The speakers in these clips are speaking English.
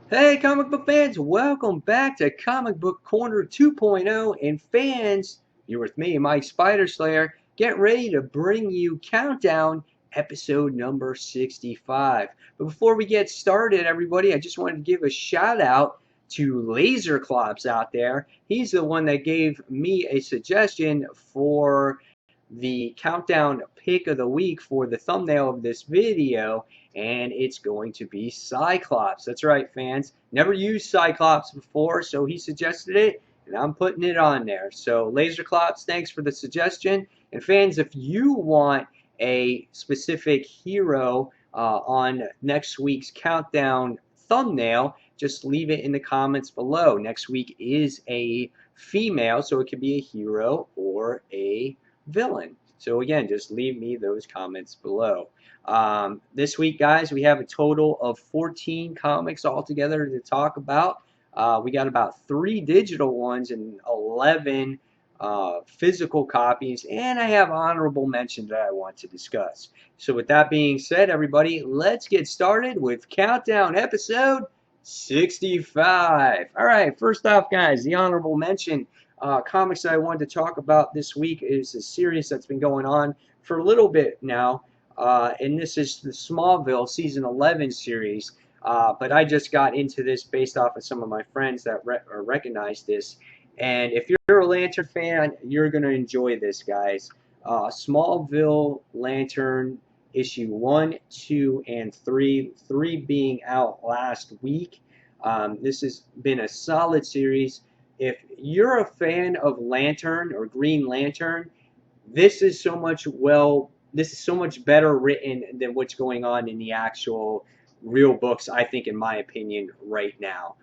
Hey, comic book fans, welcome back to Comic Book Corner 2.0. And fans, you're with me, Mike Spider Slayer. Get ready to bring you Countdown episode number 65. But before we get started, everybody, I just wanted to give a shout out to Laser Clops out there. He's the one that gave me a suggestion for the countdown pick of the week for the thumbnail of this video, and it's going to be Cyclops. That's right, fans. Never used Cyclops before, so he suggested it, and I'm putting it on there. So, Laserclops, thanks for the suggestion. And fans, if you want a specific hero on next week's countdown thumbnail, just leave it in the comments below. Next week is a female, so it could be a hero or a villain. So again, just leave me those comments below. This week, guys, we have a total of 14 comics altogether to talk about. We got about 3 digital ones and 11 physical copies, and I have honorable mentions that I want to discuss. So with that being said, everybody, let's get started with Countdown episode 65. All right, first off, guys, the honorable mention comics that I wanted to talk about this week is a series that's been going on for a little bit now, and this is the Smallville Season 11 series. But I just got into this based off of some of my friends that recognize this. And if you're a Lantern fan, you're going to enjoy this, guys. Smallville Lantern issue 1, 2, and 3. 3 being out last week. This has been a solid series. If you're a fan of Lantern or Green Lantern, this is so much better written than what's going on in the actual real books, I think, in my opinion, right now.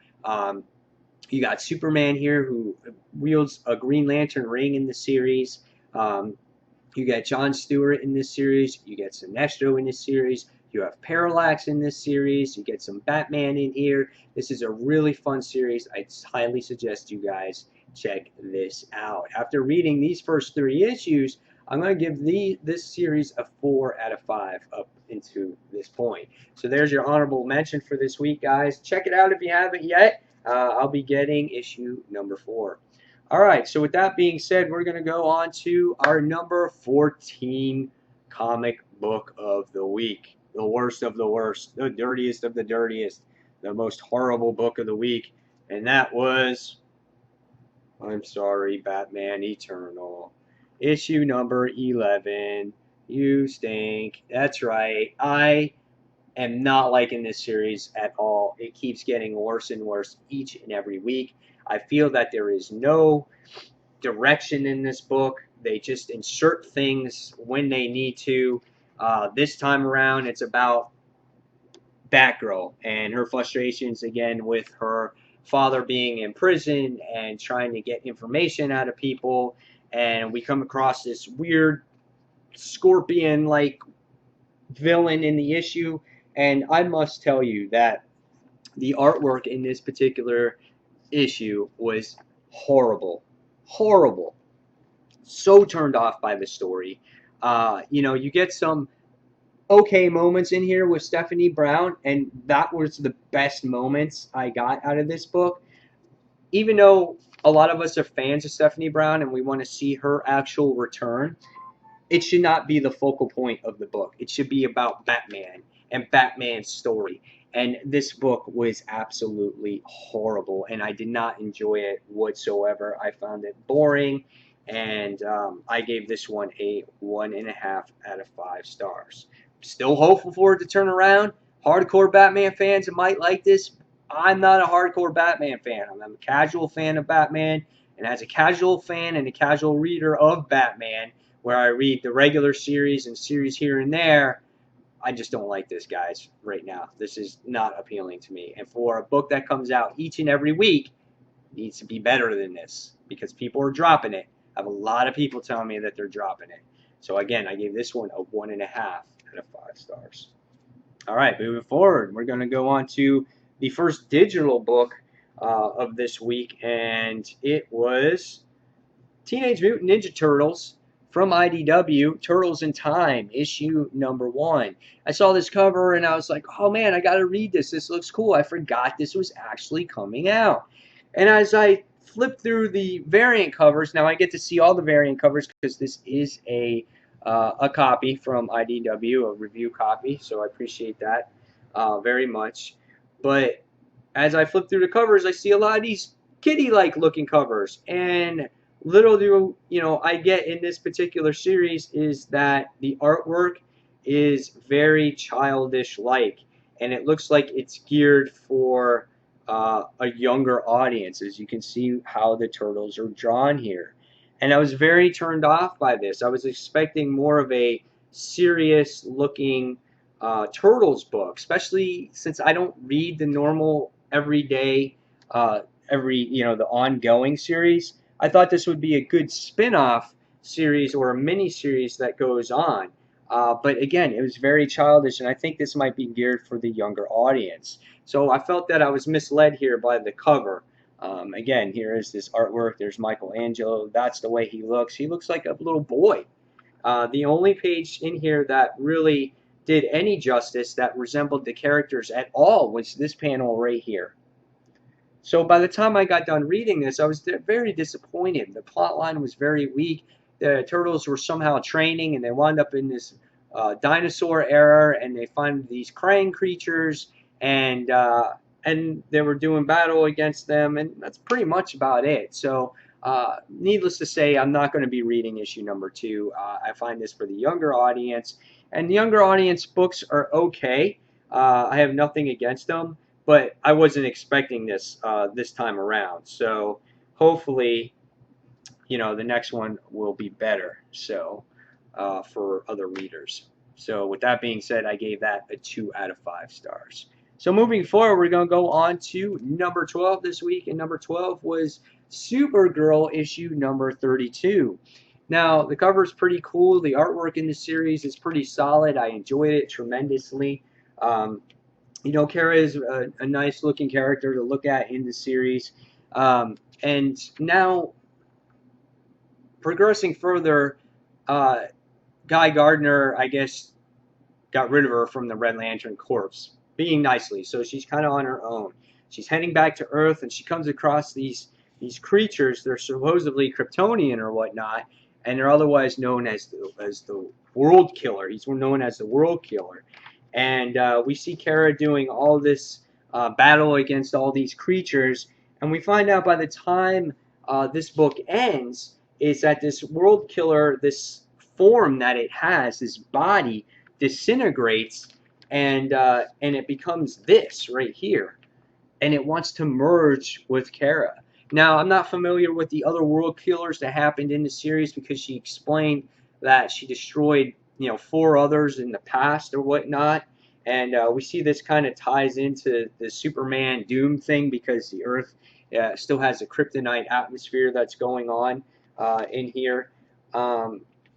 You got Superman here who wields a Green Lantern ring in the series. You got John Stewart in this series. You get Sinestro in this series. You have Parallax in this series. You get some Batman in here. This is a really fun series. I highly suggest you guys check this out. After reading these first 3 issues, I'm going to give this series a 4 out of 5 up into this point. So there's your honorable mention for this week, guys. Check it out if you haven't yet. I'll be getting issue number 4. All right, so with that being said, we're going to go on to our number 14 comic book of the week. The worst of the worst, the dirtiest of the dirtiest, the most horrible book of the week. And that was, I'm sorry, Batman Eternal. Issue number 11. You stink. That's right. I am not liking this series at all. It keeps getting worse and worse each and every week. I feel that there is no direction in this book. They just insert things when they need to. This time around, it's about Batgirl and her frustrations again with her father being in prison and trying to get information out of people. And we come across this weird scorpion-like villain in the issue. And I must tell you that the artwork in this particular issue was horrible. Horrible. So turned off by the story. You get some okay moments in here with Stephanie Brown, and that was the best moments I got out of this book. Even though a lot of us are fans of Stephanie Brown and we want to see her actual return, it should not be the focal point of the book. It should be about Batman and Batman's story. And this book was absolutely horrible, and I did not enjoy it whatsoever. I found it boring, and I gave this one a 1.5 out of 5 stars. Still hopeful for it to turn around. Hardcore Batman fans might like this. I'm not a hardcore Batman fan. I'm a casual fan of Batman, and as a casual fan and a casual reader of Batman, where I read the regular series and series here and there, I just don't like this, guys, right now. This is not appealing to me. And for a book that comes out each and every week, it needs to be better than this because people are dropping it. I have a lot of people telling me that they're dropping it. So, again, I gave this one a 1.5 out of 5 stars. All right, moving forward, we're going to go on to the first digital book of this week, and it was Teenage Mutant Ninja Turtles from IDW, Turtles in Time, issue number 1. I saw this cover and I was like, oh man, I gotta read this. This looks cool. I forgot this was actually coming out. And as I flip through the variant covers, now I get to see all the variant covers because this is a copy from IDW, a review copy, so I appreciate that very much. But as I flip through the covers, I see a lot of these kitty-like looking covers, and little do I get in this particular series is that the artwork is very childish-like, and it looks like it's geared for a younger audience, as you can see how the turtles are drawn here. And I was very turned off by this. I was expecting more of a serious looking Turtles book, especially since I don't read the normal everyday, the ongoing series. I thought this would be a good spin-off series or a mini series that goes on. But again, it was very childish, and I think this might be geared for the younger audience. So I felt that I was misled here by the cover. Again, here is this artwork. There's Michelangelo. That's the way he looks. He looks like a little boy. The only page in here that really did any justice that resembled the characters at all was this panel right here. So by the time I got done reading this, I was very disappointed. The plot line was very weak. The turtles were somehow training, and they wound up in this dinosaur era, and they find these Krang creatures, and they were doing battle against them, and that's pretty much about it. So needless to say, I'm not going to be reading issue number 2. I find this for the younger audience, and the younger audience books are okay. I have nothing against them, but I wasn't expecting this this time around. So hopefully, the next one will be better. So for other readers. So with that being said, I gave that a 2 out of 5 stars. So moving forward, we're going to go on to number 12 this week, and number 12 was Supergirl issue number 32. Now, the cover is pretty cool. The artwork in the series is pretty solid. I enjoyed it tremendously. Kara is a nice-looking character to look at in the series. And now, progressing further, Guy Gardner, I guess, got rid of her from the Red Lantern Corps, being nicely. So she's kind of on her own. She's heading back to Earth, and she comes across these creatures. They're supposedly Kryptonian or whatnot, and they're otherwise known as the World Killer. He's known as the World Killer. And we see Kara doing all this battle against all these creatures, and we find out by the time this book ends is that this World Killer, this form that it has, this body, disintegrates, and it becomes this right here, and it wants to merge with Kara. Now, I'm not familiar with the other World Killers that happened in the series because she explained that she destroyed 4 others in the past or whatnot, and we see this kind of ties into the Superman Doom thing because the Earth still has a kryptonite atmosphere that's going on in here.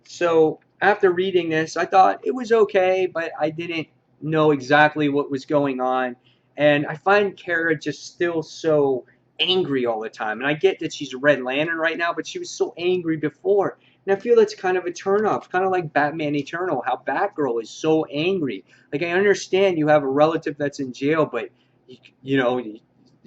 So after reading this, I thought it was okay, but I didn't know exactly what was going on, and I find Kara just still so angry all the time. And I get that she's a Red Lantern right now, but she was so angry before. And I feel that's kind of a turnoff, kind of like Batman Eternal, how Batgirl is so angry. Like, I understand you have a relative that's in jail, but you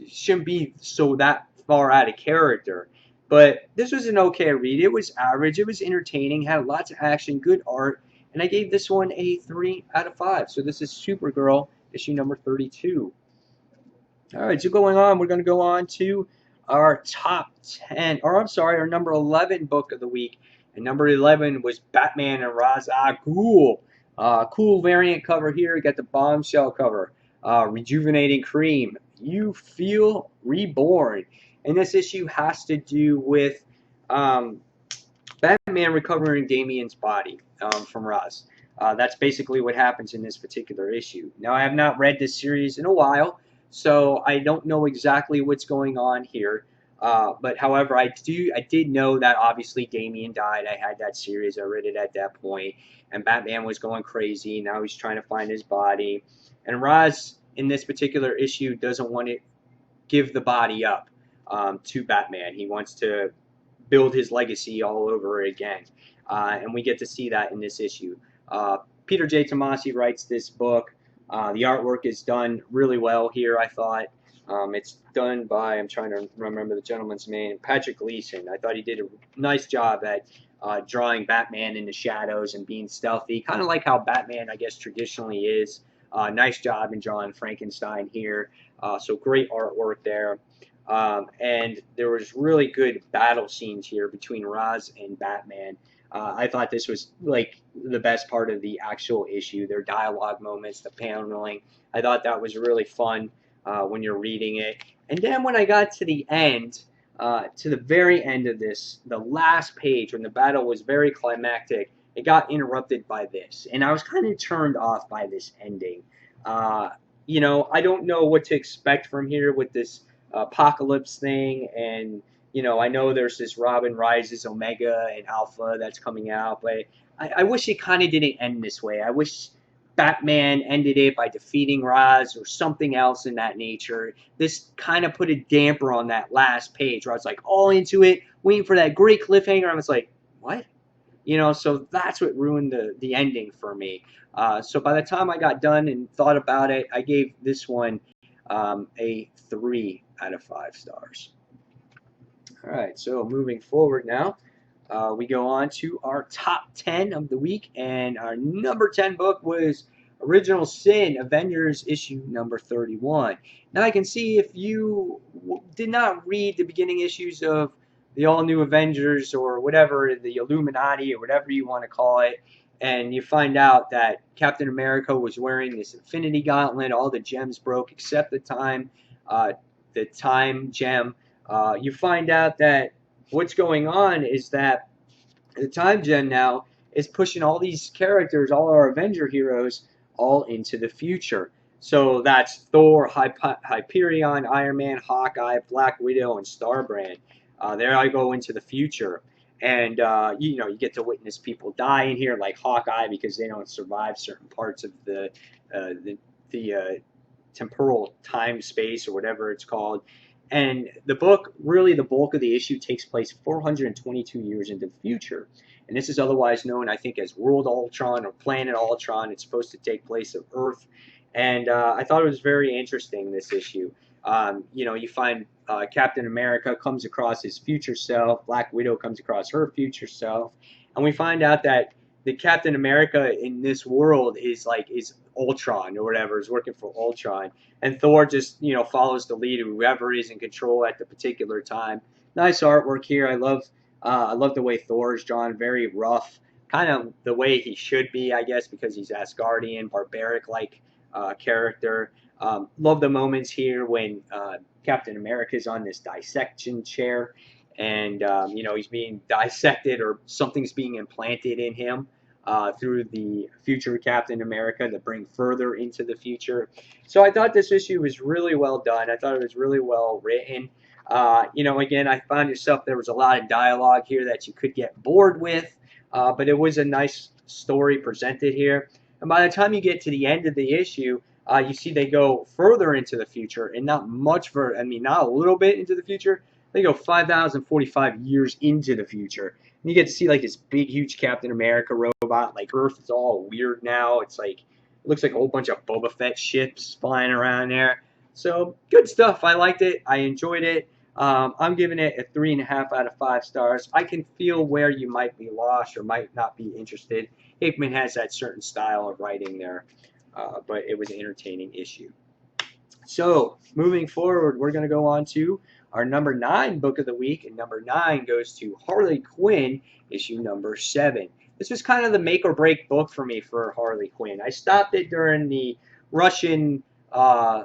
shouldn't be so that far out of character. But this was an okay read. It was average. It was entertaining, had lots of action, good art, and I gave this one a 3 out of 5. So this is Supergirl, issue number 32. All right, so going on, we're going to go on to our top 10, or I'm sorry, our number 11 book of the week. And number 11 was Batman and Ra's al Ghul. Cool variant cover here. You got the bombshell cover. Rejuvenating Cream. You Feel Reborn. And this issue has to do with Batman recovering Damian's body from Ra's. That's basically what happens in this particular issue. Now, I have not read this series in a while, so I don't know exactly what's going on here. But however, I did know that obviously Damian died. I had that series. I read it at that point, and Batman was going crazy. Now he's trying to find his body, and Ra's in this particular issue doesn't want to give the body up to Batman. He wants to build his legacy all over again. and we get to see that in this issue. Peter J. Tomasi writes this book. The artwork is done really well here, I thought. It's done by, I'm trying to remember the gentleman's name, Patrick Gleason. I thought he did a nice job at drawing Batman in the shadows and being stealthy, kind of like how Batman, I guess, traditionally is. Nice job in drawing Frankenstein here. So great artwork there. And there was really good battle scenes here between Ra's and Batman. I thought this was like the best part of the actual issue. Their dialogue moments, the paneling. I thought that was really fun when you're reading it. And then when I got to the end, to the very end of this, the last page when the battle was very climactic, it got interrupted by this, and I was kind of turned off by this ending. You know, I don't know what to expect from here with this apocalypse thing, and you know, I know there's this Robin Rises Omega and Alpha that's coming out, but I wish it kind of didn't end this way. I wish Batman ended it by defeating Ra's or something else in that nature. This kind of put a damper on that last page where I was like all into it, waiting for that great cliffhanger. I was like, what? You know, so that's what ruined the ending for me. So by the time I got done and thought about it, I gave this one a 3 out of 5 stars. All right, so moving forward now, we go on to our top 10 of the week, and our number 10 book was Original Sin, Avengers issue number 31. Now I can see if you did not read the beginning issues of the all-new Avengers or whatever, the Illuminati or whatever you want to call it, and you find out that Captain America was wearing this Infinity Gauntlet, all the gems broke except the time gem. You find out that what's going on is that the time gem now is pushing all these characters, all our Avenger heroes, all into the future. So that's Thor, Hyperion, Iron Man, Hawkeye, Black Widow, and Starbrand. There I go into the future. And, you know, you get to witness people die in here, like Hawkeye, because they don't survive certain parts of the temporal time space or whatever it's called. And the book, really the bulk of the issue takes place 422 years into the future. And this is otherwise known, I think, as World Ultron or Planet Ultron. It's supposed to take place of Earth. And I thought it was very interesting, this issue. You know, you find Captain America comes across his future self. Black Widow comes across her future self. And we find out that the Captain America in this world is Ultron or whatever, is working for Ultron. And Thor just, you know, follows the lead of whoever is in control at the particular time. Nice artwork here. I love the way Thor is drawn, very rough, kind of the way he should be, I guess, because he's Asgardian, barbaric-like character. Love the moments here when Captain America is on this dissection chair, and you know, he's being dissected or something's being implanted in him through the future Captain America to bring further into the future. So I thought this issue was really well done. I thought it was really well written. You know, again, I found yourself, there was a lot of dialogue here that you could get bored with, but it was a nice story presented here. And by the time you get to the end of the issue, you see they go further into the future, and not much further, I mean, not a little bit into the future. They go 5,045 years into the future. And you get to see like this big, huge Captain America robot. Like Earth is all weird now. It's like, it looks like a whole bunch of Boba Fett ships flying around there. So good stuff. I liked it. I enjoyed it. I'm giving it a 3.5 out of 5 stars. I can feel where you might be lost or might not be interested. Hickman has that certain style of writing there, but it was an entertaining issue. So moving forward, we're going to go on to our number 9 book of the week, and number 9 goes to Harley Quinn, issue number 7. This was kind of the make or break book for me for Harley Quinn. I stopped it during the Russian guy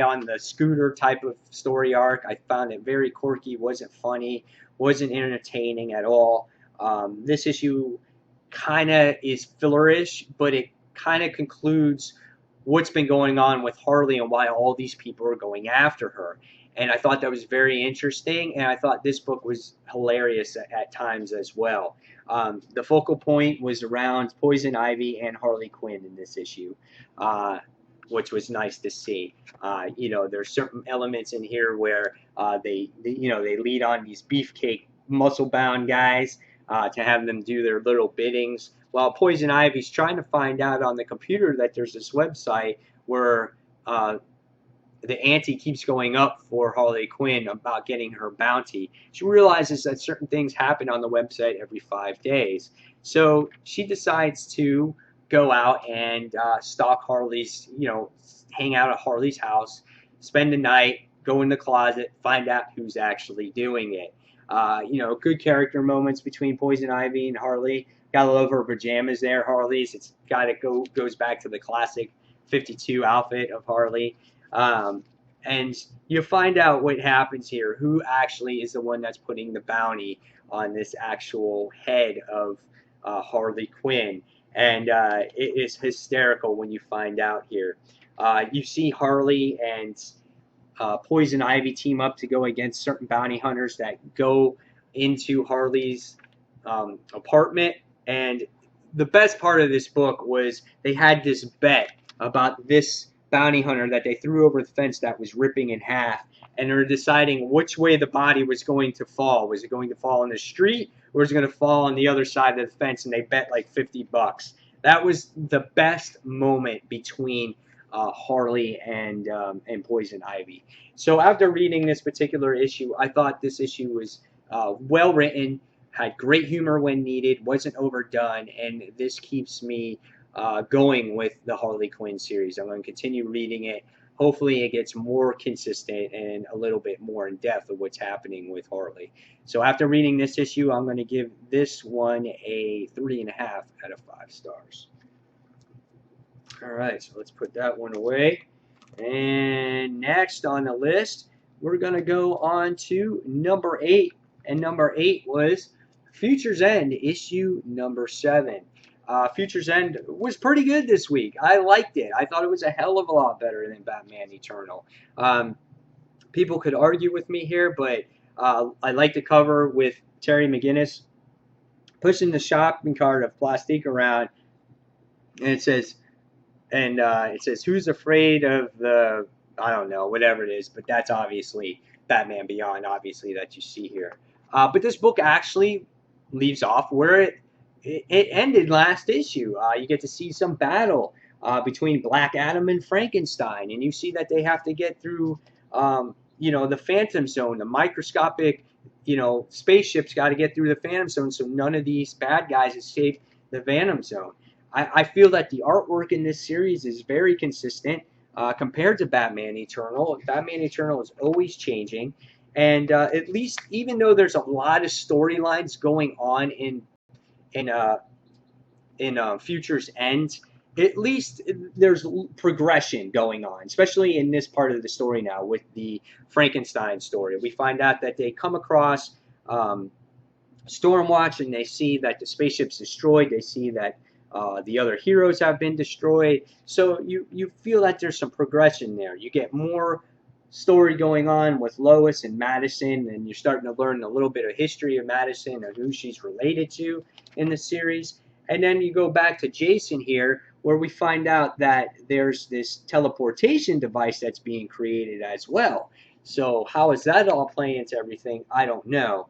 on the scooter type of story arc. I found it very quirky, wasn't funny, wasn't entertaining at all. This issue kind of is fillerish, but it kind of concludes what's been going on with Harley and why all these people are going after her. And I thought that was very interesting, and I thought this book was hilarious at times as well. The focal point was around Poison Ivy and Harley Quinn in this issue, which was nice to see. You know, there's certain elements in here where they lead on these beefcake muscle-bound guys, to have them do their little biddings. While Poison Ivy's trying to find out on the computer that there's this website where the ante keeps going up for Harley Quinn about getting her bounty. She realizes that certain things happen on the website every 5 days. So she decides to go out and stalk Harley's, hang out at Harley's house, spend the night, go in the closet, find out who's actually doing it. Good character moments between Poison Ivy and Harley. Gotta love her pajamas there, Harley's. It's goes back to the classic 52 outfit of Harley. And you find out what happens here, who actually is the one that's putting the bounty on this actual head of Harley Quinn. And it is hysterical when you find out here. You see Harley and Poison Ivy team up to go against certain bounty hunters that go into Harley's apartment. And the best part of this book was they had this bet about this bounty hunter that they threw over the fence that was ripping in half, and they're deciding which way the body was going to fall. Was it going to fall in the street, or was it going to fall on the other side of the fence? And they bet like $50. That was the best moment between Harley and Poison Ivy. So after reading this particular issue, I thought this issue was well written, had great humor when needed, wasn't overdone, and this keeps me going with the Harley Quinn series. I'm going to continue reading it. Hopefully it gets more consistent and a little bit more in depth of what's happening with Harley. So after reading this issue, I'm going to give this one a 3.5 out of 5 stars. All right, so let's put that one away. And next on the list, we're going to go on to number 8. And number 8 was Future's End, issue number 7. Future's End was pretty good this week. I liked it. I thought it was a hell of a lot better than Batman Eternal. People could argue with me here, but I like the cover with Terry McGinnis pushing the shopping cart of plastique around, and it says, "Who's afraid of the?" I don't know, whatever it is, but that's obviously Batman Beyond, obviously that you see here. But this book actually leaves off where it ended last issue. You get to see some battle between Black Adam and Frankenstein, and you see that they have to get through, the Phantom Zone. The microscopic, spaceships got to get through the Phantom Zone, so none of these bad guys escape the Phantom Zone. I feel that the artwork in this series is very consistent compared to Batman Eternal. Batman Eternal is always changing, and at least, even though there's a lot of storylines going on in Future's End, at least there's progression going on, especially in this part of the story now with the Frankenstein story. We find out that they come across Stormwatch, and they see that the spaceship's destroyed. They see that the other heroes have been destroyed. So you feel that there's some progression there. You get more story going on with Lois and Madison, and you're starting to learn a little bit of history of Madison and who she's related to in the series. And then you go back to Jason here, where we find out that there's this teleportation device that's being created as well. So how is that all playing into everything? I don't know.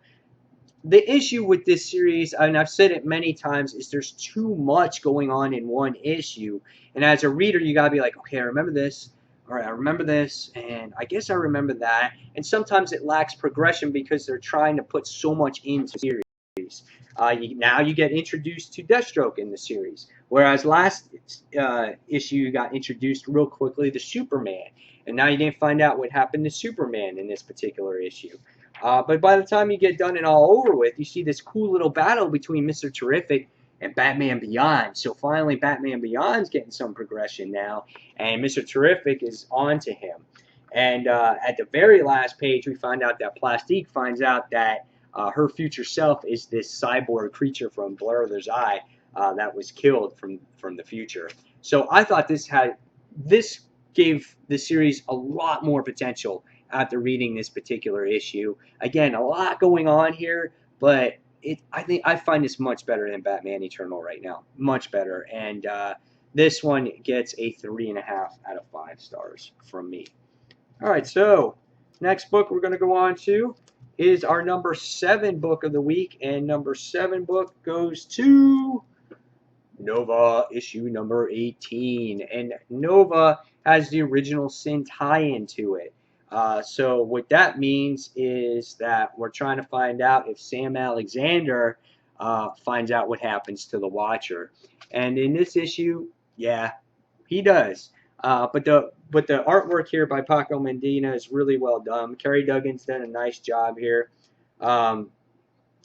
The issue with this series, and I've said it many times, is there's too much going on in one issue. And as a reader, you gotta be like, okay, I remember this. All right, I remember this, and I guess I remember that. And sometimes it lacks progression because they're trying to put so much into the series. Now you get introduced to Deathstroke in the series, whereas last issue you got introduced real quickly to Superman, and now you didn't find out what happened to Superman in this particular issue. But by the time you get done and all over with, you see this cool little battle between Mr. Terrific and Batman Beyond. So finally, Batman Beyond's getting some progression now, and Mr. Terrific is on to him. And at the very last page, we find out that Plastique finds out that her future self is this cyborg creature from Blur's Eye that was killed from the future. So I thought this gave the series a lot more potential after reading this particular issue. Again, a lot going on here, but I find this much better than Batman Eternal right now. Much better. And this one gets a 3.5 out of 5 stars from me. All right, so next book we're going to go on to is our number 7 book of the week, and number 7 book goes to Nova issue number 18. And Nova has the original Sin tie-in to it. So what that means is that we're trying to find out if Sam Alexander finds out what happens to the Watcher. And in this issue, yeah, he does. But the artwork here by Paco Medina is really well done. Kerry Duggan's done a nice job here. Um,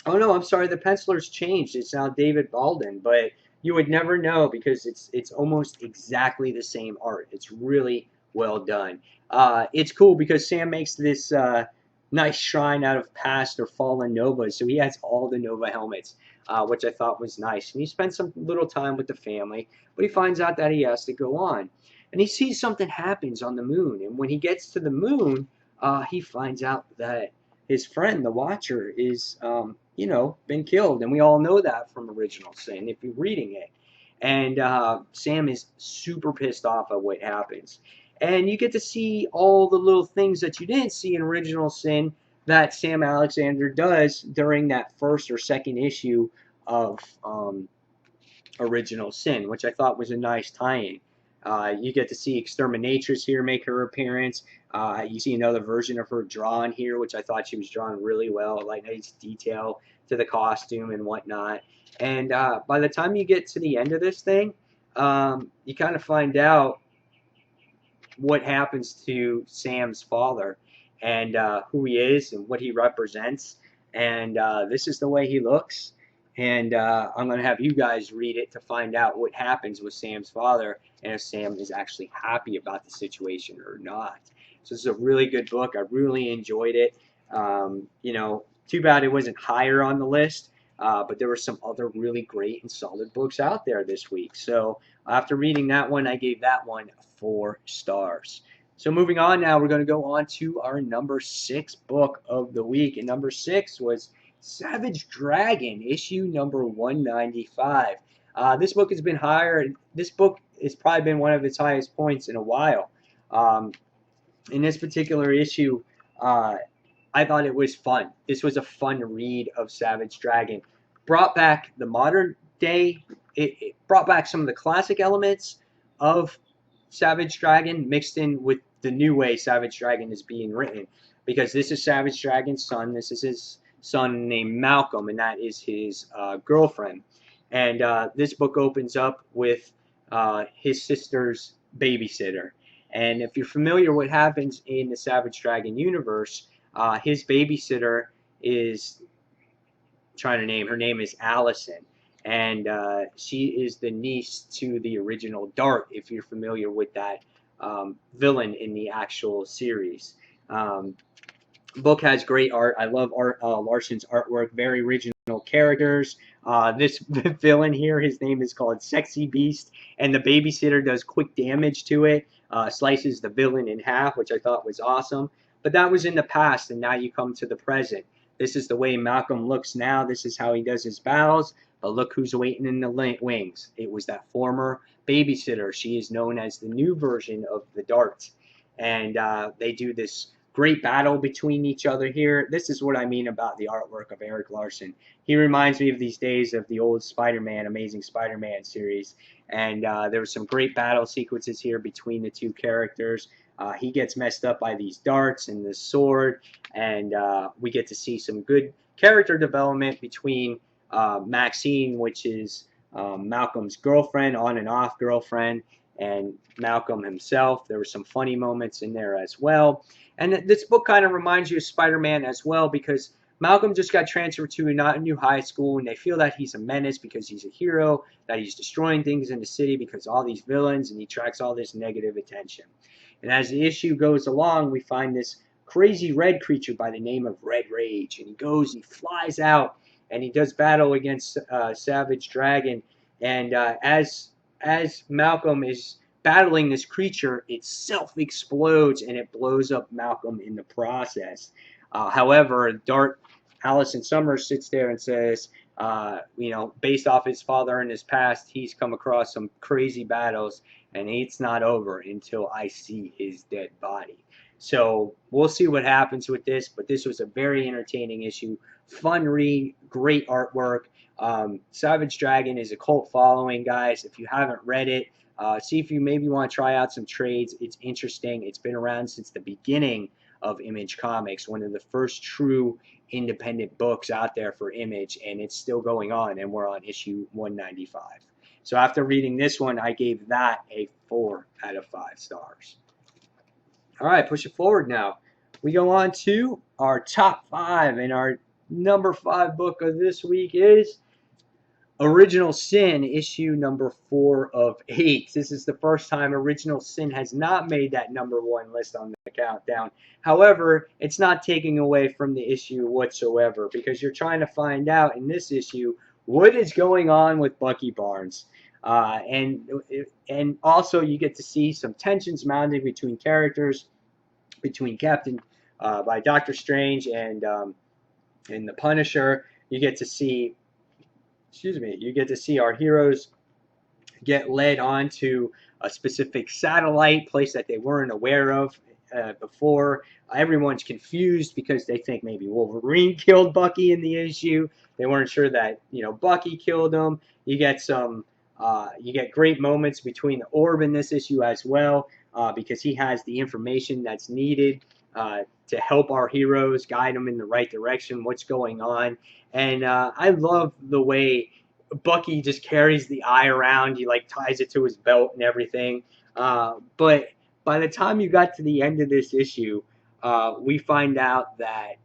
Oh no, I'm sorry. The penciler's changed. It's now David Baldwin, but you would never know because it's almost exactly the same art. It's really well done. It's cool because Sam makes this nice shrine out of past or fallen Novas, so he has all the Nova helmets, which I thought was nice. And he spends some little time with the family, but he finds out that he has to go on, and he sees something happens on the moon. And when he gets to the moon, he finds out that his friend, the Watcher, is been killed, and we all know that from Original Sin if you're reading it. And Sam is super pissed off at what happens, and you get to see all the little things that you didn't see in Original Sin that Sam Alexander does during that first or second issue of Original Sin, which I thought was a nice tie-in. You get to see Exterminatrix here make her appearance. You see another version of her drawn here, which I thought she was drawn really well, like nice detail to the costume and whatnot. And by the time you get to the end of this thing, you kind of find out what happens to Sam's father and who he is and what he represents. And this is the way he looks. And I'm going to have you guys read it to find out what happens with Sam's father and if Sam is actually happy about the situation or not. So this is a really good book. I really enjoyed it. Too bad it wasn't higher on the list, but there were some other really great and solid books out there this week. So after reading that one, I gave that one 4 stars. So moving on now, we're going to go on to our number 6 book of the week. And number 6 was Savage Dragon, issue number 195. This book has been higher. This book has probably been one of its highest points in a while. In this particular issue, I thought it was fun. This was a fun read of Savage Dragon. Brought back the modern day. It brought back some of the classic elements of Savage Dragon mixed in with the new way Savage Dragon is being written. Because this is Savage Dragon's son. This is his son named Malcolm, and that is his girlfriend. And this book opens up with his sister's babysitter. And if you're familiar what happens in the Savage Dragon universe, his babysitter is her name is Allison. And she is the niece to the original Dart, if you're familiar with that villain in the actual series. Book has great art. I love Larson's artwork. Very original characters. This villain here, his name is called Sexy Beast, and the babysitter does quick damage to it, slices the villain in half, which I thought was awesome. But that was in the past, and now you come to the present. This is the way Malcolm looks now. This is how he does his battles. But look who's waiting in the wings. It was that former babysitter. She is known as the new version of the Dart. And they do this great battle between each other here. This is what I mean about the artwork of Erik Larsen. He reminds me of these days of the old Spider-Man, Amazing Spider-Man series. And there were some great battle sequences here between the two characters. He gets messed up by these darts and this sword, and we get to see some good character development between Maxine, which is Malcolm's girlfriend, on and off girlfriend, and Malcolm himself. There were some funny moments in there as well. And this book kind of reminds you of Spider-Man as well, because Malcolm just got transferred to a new high school, and they feel that he's a menace because he's a hero, that he's destroying things in the city because all these villains, and he attracts all this negative attention. And as the issue goes along, we find this crazy red creature by the name of Red Rage, and he flies out, and he does battle against Savage Dragon. And as Malcolm is battling this creature, it self-explodes, and it blows up Malcolm in the process. However, Dart Allison Summers sits there and says, based off his father and his past, he's come across some crazy battles, and it's not over until I see his dead body. So we'll see what happens with this, but this was a very entertaining issue. Fun read, great artwork. Savage Dragon is a cult following, guys. If you haven't read it, see if you maybe want to try out some trades. It's interesting. It's been around since the beginning of Image Comics, one of the first true independent books out there for Image, and it's still going on, and we're on issue 195. So after reading this one, I gave that a 4 out of 5 stars. All right, push it forward now. We go on to our top 5, and our number 5 book of this week is Original Sin, issue number 4 of 8. This is the first time Original Sin has not made that number 1 list on the countdown. However, it's not taking away from the issue whatsoever, because you're trying to find out in this issue what is going on with Bucky Barnes. And also you get to see some tensions mounting between characters, between Captain by Doctor Strange and the Punisher. You get to see our heroes get led onto a specific satellite place that they weren't aware of before. Everyone's confused because they think maybe Wolverine killed Bucky in the issue. They weren't sure that Bucky killed him. You get great moments between the Orb in this issue as well, because he has the information that's needed to help our heroes, guide them in the right direction, what's going on. And I love the way Bucky just carries the eye around. He ties it to his belt and everything. But by the time you got to the end of this issue, you find out the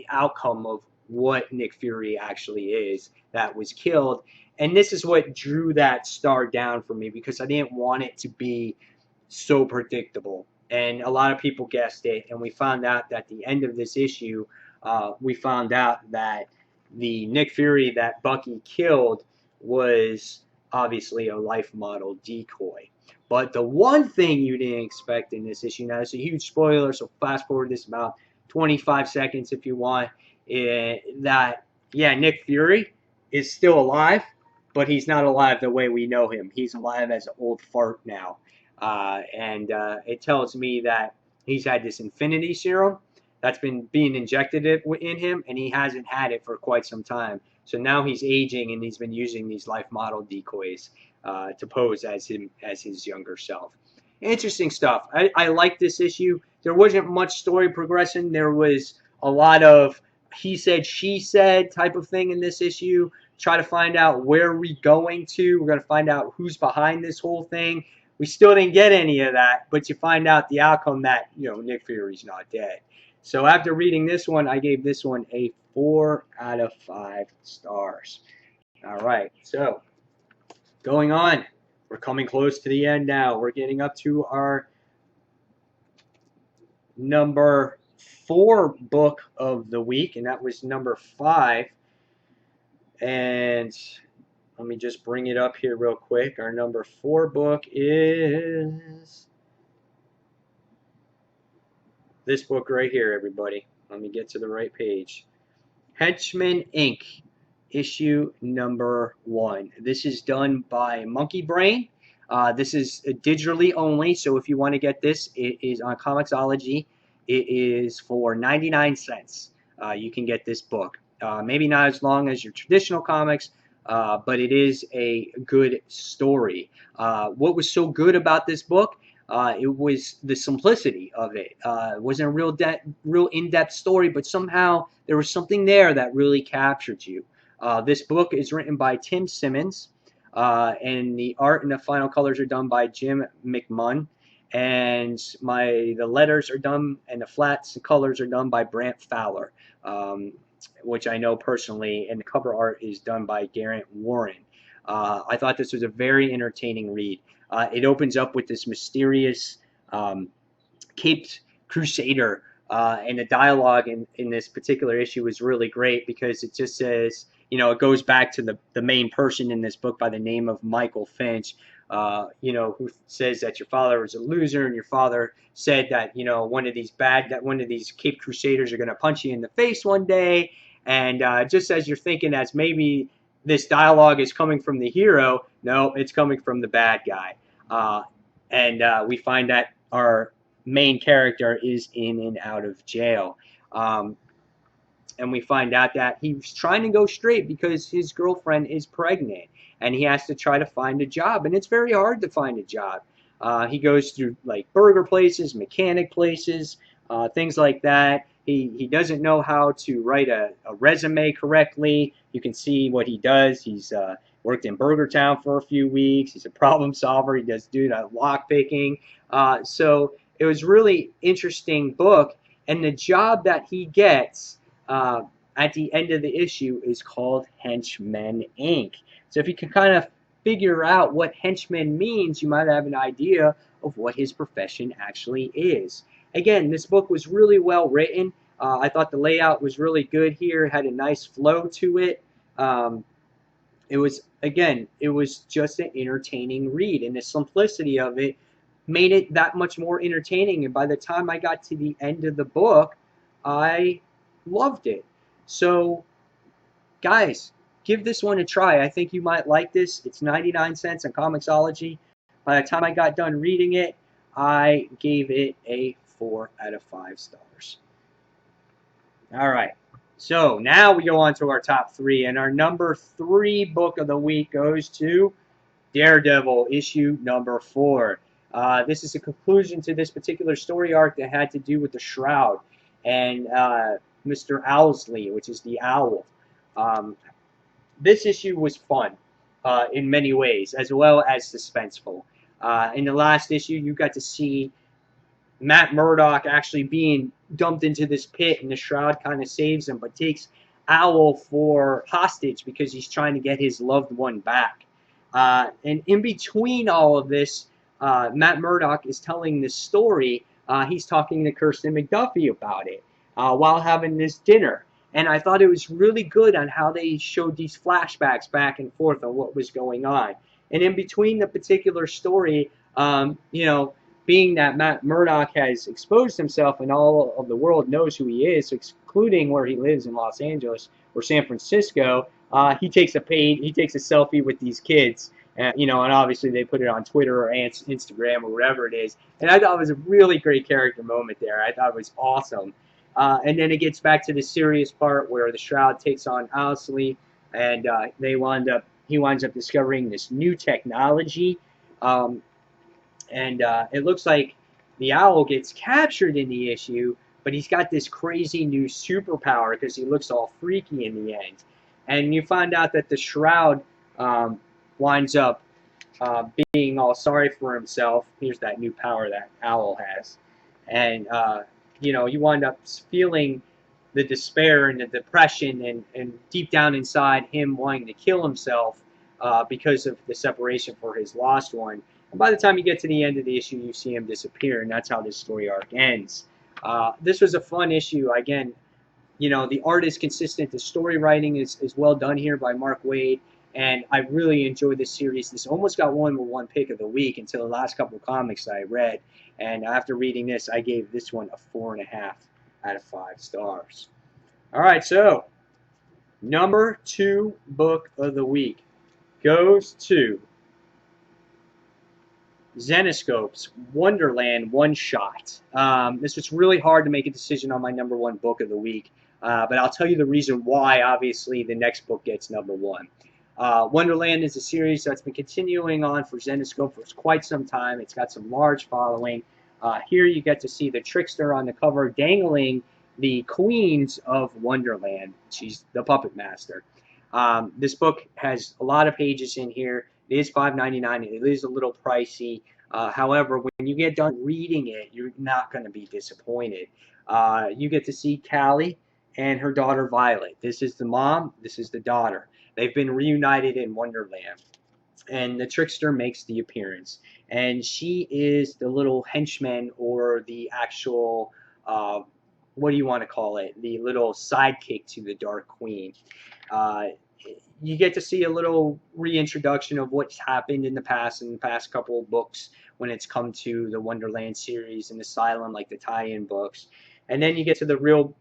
outcome of what Nick Fury actually is that was killed. And this is what drew that star down for me, because I didn't want it to be so predictable. And a lot of people guessed it, and we found out that at the end of this issue, we found out that the Nick Fury that Bucky killed was obviously a life model decoy. But the one thing you didn't expect in this issue, now it's a huge spoiler, so fast forward this about 25 seconds if you want, Nick Fury is still alive, but he's not alive the way we know him. He's alive as an old fart now. And it tells me that he's had this Infinity Serum that's been being injected in him, and he hasn't had it for quite some time. So now he's aging, and he's been using these life model decoys to pose as his younger self. Interesting stuff. I like this issue. There wasn't much story progression. There was a lot of he said, she said type of thing in this issue. Try to find out where we're going to. We're going to find out who's behind this whole thing. We still didn't get any of that, but you find out the outcome that, Nick Fury's not dead. So after reading this one, I gave this one a 4 out of 5 stars. All right, so going on. We're coming close to the end now. We're getting up to our number 4 book of the week, and that was number 5. And let me just bring it up here real quick. Our number 4 book is this book right here, everybody. Let me get to the right page. Henchman Inc. Issue number 1. This is done by Monkey Brain. This is digitally only, so if you want to get this, it is on Comixology. It is for 99 cents. You can get this book. Maybe not as long as your traditional comics, but it is a good story. What was so good about this book? It was the simplicity of it. It wasn't a real in-depth story, but somehow there was something there that really captured you. This book is written by Tim Simmons, and the art and the final colors are done by Jim McMunn, and the letters are done, and the flats and colors are done by Brant Fowler, which I know personally, and the cover art is done by Garrett Warren. I thought this was a very entertaining read. It opens up with this mysterious caped crusader, and the dialogue in this particular issue is really great because it just says, it goes back to the main person in this book by the name of Michael Finch, who says that your father was a loser, and your father said that, one of these caped crusaders are going to punch you in the face one day. And just as you're thinking as maybe this dialogue is coming from the hero, no, it's coming from the bad guy. And we find that our main character is in and out of jail. Um, and we find out that he's trying to go straight because his girlfriend is pregnant, and he has to try to find a job, and it's very hard to find a job. He goes through like burger places, mechanic places, things like that. He doesn't know how to write a resume correctly. You can see what he does. He's worked in Burger Town for a few weeks. He's a problem solver. He does do that lock picking. So it was really interesting book, and the job that he gets uh, at the end of the issue is called Henchmen Inc. So if you can kind of figure out what henchman means, you might have an idea of what his profession actually is. Again, this book was really well written. I thought the layout was really good here. It had a nice flow to it. Um, it was just an entertaining read, and the simplicity of it made it that much more entertaining. And by the time I got to the end of the book, I loved it. So, guys, give this one a try. I think you might like this. It's 99 cents on Comixology. By the time I got done reading it, I gave it a 4 out of 5 stars. All right. So now we go on to our top three, and our number 3 book of the week goes to Daredevil, issue number 4. This is a conclusion to this particular story arc that had to do with the Shroud and Mr. Owlsley, which is the owl. Um, this issue was fun in many ways, as well as suspenseful. In the last issue, you got to see Matt Murdock actually being dumped into this pit, and the Shroud kind of saves him, but takes Owl for hostage because he's trying to get his loved one back. And in between all of this, Matt Murdock is telling this story. He's talking to Kirsten McDuffie about it while having this dinner. And I thought it was really good on how they showed these flashbacks back and forth on what was going on. And in between the particular story, being that Matt Murdock has exposed himself and all of the world knows who he is, including where he lives in Los Angeles or San Francisco, he takes a selfie with these kids, and obviously they put it on Twitter or Instagram or whatever it is. And I thought it was a really great character moment there. I thought it was awesome. And then it gets back to the serious part where the Shroud takes on Owlsley, and he winds up discovering this new technology. And it looks like the owl gets captured in the issue, but he's got this crazy new superpower because he looks all freaky in the end. And you find out that the Shroud winds up being all sorry for himself. Here's that new power that Owl has. And, you wind up feeling the despair and the depression and deep down inside him wanting to kill himself because of the separation for his lost one. And by the time you get to the end of the issue, you see him disappear, and that's how this story arc ends. This was a fun issue. Again, the art is consistent. The story writing is well done here by Mark Waid, and I really enjoyed this series. This almost got one pick of the week until the last couple of comics I read. And after reading this, I gave this one a 4.5 out of 5 stars. All right, so number 2 book of the week goes to Zenescope's Wonderland one-shot. This was really hard to make a decision on my number 1 book of the week, but I'll tell you the reason why. Obviously, the next book gets number 1. Wonderland is a series that's been continuing on for Zenescope for quite some time. It's got some large following. Here you get to see the trickster on the cover dangling the queens of Wonderland. She's the puppet master. This book has a lot of pages in here. It is $5.99. It is a little pricey. However, when you get done reading it, you're not going to be disappointed. You get to see Callie and her daughter Violet. This is the mom. This is the daughter. They've been reunited in Wonderland. And the trickster makes the appearance. And she is the little henchman, or the actual, what do you want to call it? The little sidekick to the Dark Queen. You get to see a little reintroduction of what's happened in the past couple of books when it's come to the Wonderland series and Asylum, like the tie-in books. And then you get to the real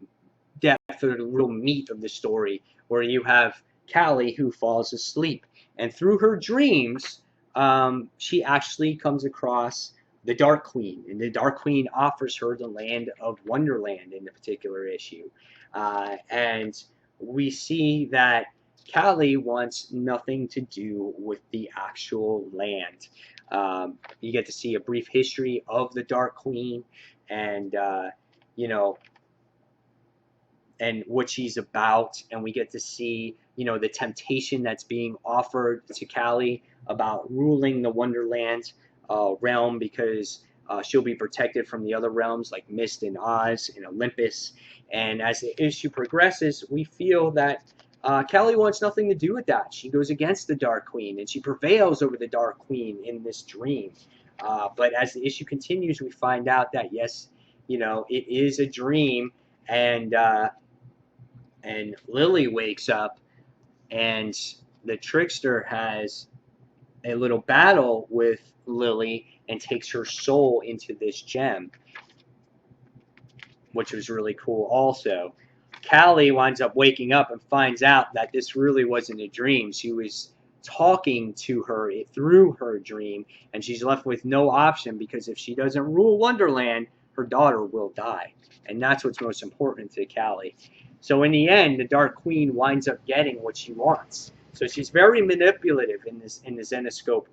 depth or the real meat of the story, where you have Callie who falls asleep. And through her dreams, she actually comes across the Dark Queen, and the Dark Queen offers her the land of Wonderland in the particular issue. And we see that Callie wants nothing to do with the actual land. You get to see a brief history of the Dark Queen, and you know, and what she's about, and we get to see, the temptation that's being offered to Callie about ruling the Wonderland realm, because she'll be protected from the other realms like Mist and Oz and Olympus. And as the issue progresses, we feel that Callie wants nothing to do with that. She goes against the Dark Queen, and she prevails over the Dark Queen in this dream. But as the issue continues, we find out that yes, it is a dream, and Lily wakes up, and the trickster has a little battle with Lily and takes her soul into this gem, which was really cool also. Callie winds up waking up and finds out that this really wasn't a dream. She was talking to her through her dream, and she's left with no option, because if she doesn't rule Wonderland, her daughter will die. And that's what's most important to Callie. So in the end, the Dark Queen winds up getting what she wants. So she's very manipulative in the Zenescope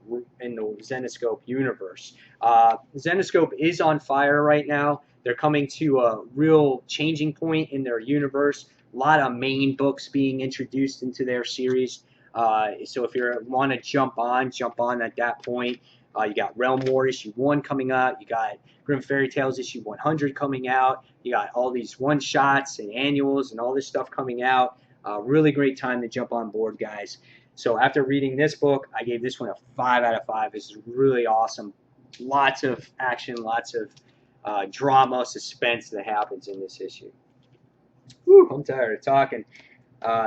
universe. Zenescope is on fire right now. They're coming to a real changing point in their universe. A lot of main books being introduced into their series. So if you want to jump on at that point. You got Realm War issue 1 coming out. You got Grim Fairy Tales issue 100 coming out. You got all these one-shots and annuals and all this stuff coming out. Really great time to jump on board, guys. So after reading this book, I gave this one a 5 out of 5. This is really awesome. Lots of action, lots of drama, suspense that happens in this issue. Whew, I'm tired of talking.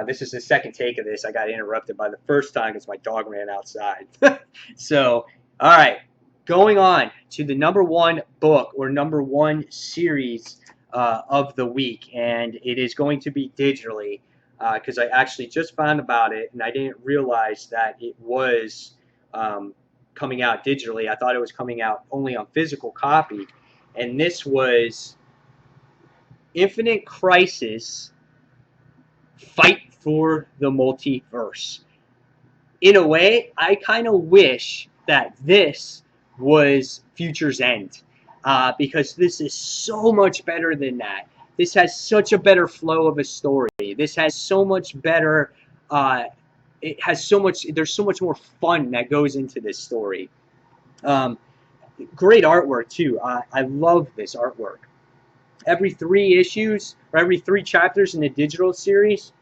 This is the second take of this. I got interrupted by the first time because my dog ran outside. So, all right, going on to the #1 book or #1 series of the week, and it is going to be digitally, because I actually just found about it, and I didn't realize that it was coming out digitally. I thought it was coming out only on physical copy, and this was Infinite Crisis: Fight for the Multiverse. In a way, I kind of wish that this was Future's End, because this is so much better than that. This has such a better flow of a story. This has so much better. It has so much. There's so much more fun that goes into this story. Great artwork too. I love this artwork. Every 3 issues or every 3 chapters in the digital series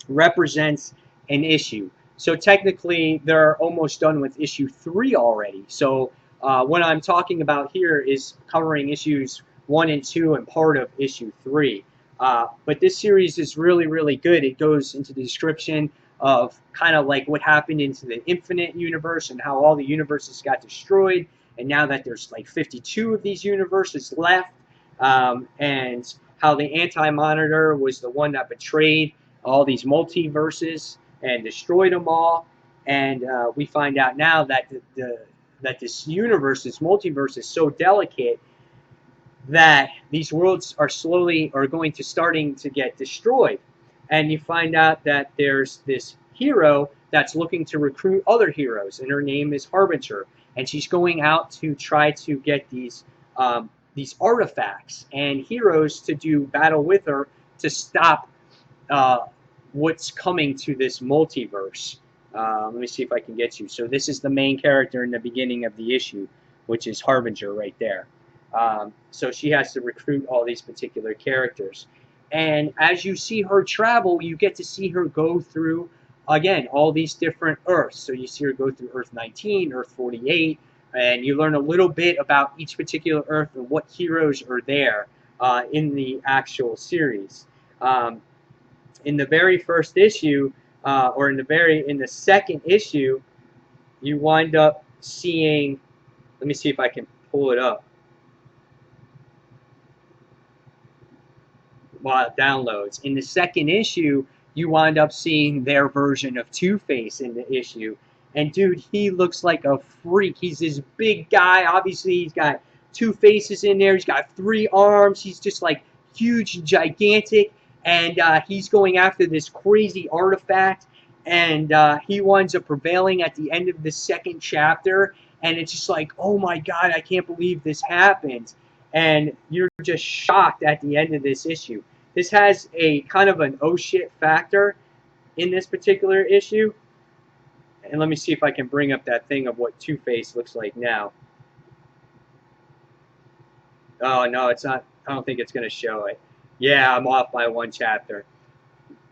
represents an issue. So technically, they're almost done with issue 3 already. So what I'm talking about here is covering issues 1 and 2 and part of issue 3. But this series is really, really good. It goes into the description of kind of like what happened into the Infinite universe and how all the universes got destroyed. And now that there's like 52 of these universes left, and how the Anti-Monitor was the one that betrayed all these multiverses and destroyed them all. And we find out now that that this universe, this multiverse, is so delicate that these worlds are going to starting to get destroyed. And you find out that there's this hero that's looking to recruit other heroes, and her name is Harbinger, and she's going out to try to get these artifacts and heroes to do battle with her to stop what's coming to this multiverse. Let me see if I can get you. So this is the main character in the beginning of the issue, which is Harbinger right there. So she has to recruit all these particular characters. And as you see her travel, you get to see her go through, again, all these different Earths. So you see her go through Earth 19, Earth 48, and you learn a little bit about each particular Earth and what heroes are there in the actual series. In the very first issue, or in the second issue, you wind up seeing. Let me see if I can pull it up while it downloads. In the second issue, you wind up seeing their version of Two-Face in the issue, And dude, he looks like a freak. He's this big guy. Obviously, he's got two faces in there. He's got three arms. He's just like huge and gigantic. And he's going after this crazy artifact. And he winds up prevailing at the end of the second chapter. And it's just like, oh my God, I can't believe this happened. And you're just shocked at the end of this issue. This has a kind of an oh shit factor in this particular issue. And let me see if I can bring up that thing of what Two-Face looks like now. Oh, no, it's not. I don't think it's going to show it. Yeah, I'm off by one chapter.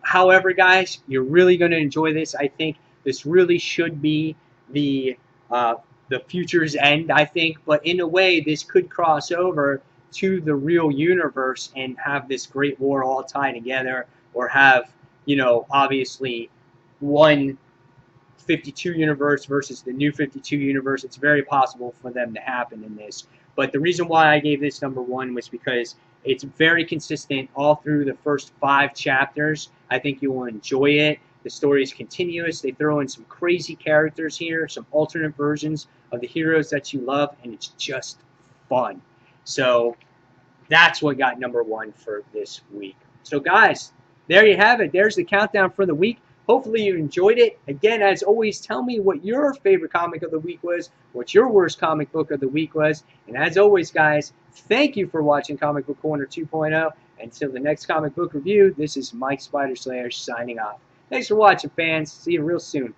However, guys, you're really going to enjoy this. I think this really should be the uh, the future's end, I think. But in a way, this could cross over to the real universe and have this great war all tie together, or have, obviously one 52 universe versus the new 52 universe. It's very possible for them to happen in this. But the reason why I gave this number one was because it's very consistent all through the first 5 chapters. I think you will enjoy it. The story is continuous. They throw in some crazy characters here, some alternate versions of the heroes that you love, and it's just fun. So that's what got number one for this week. So, guys, there you have it. There's the countdown for the week. Hopefully you enjoyed it. Again, as always, tell me what your favorite comic of the week was, what your worst comic book of the week was. And as always, guys, thank you for watching Comic Book Corner 2.0. Until the next comic book review, this is Mike Spider Slayer signing off. Thanks for watching, fans. See you real soon.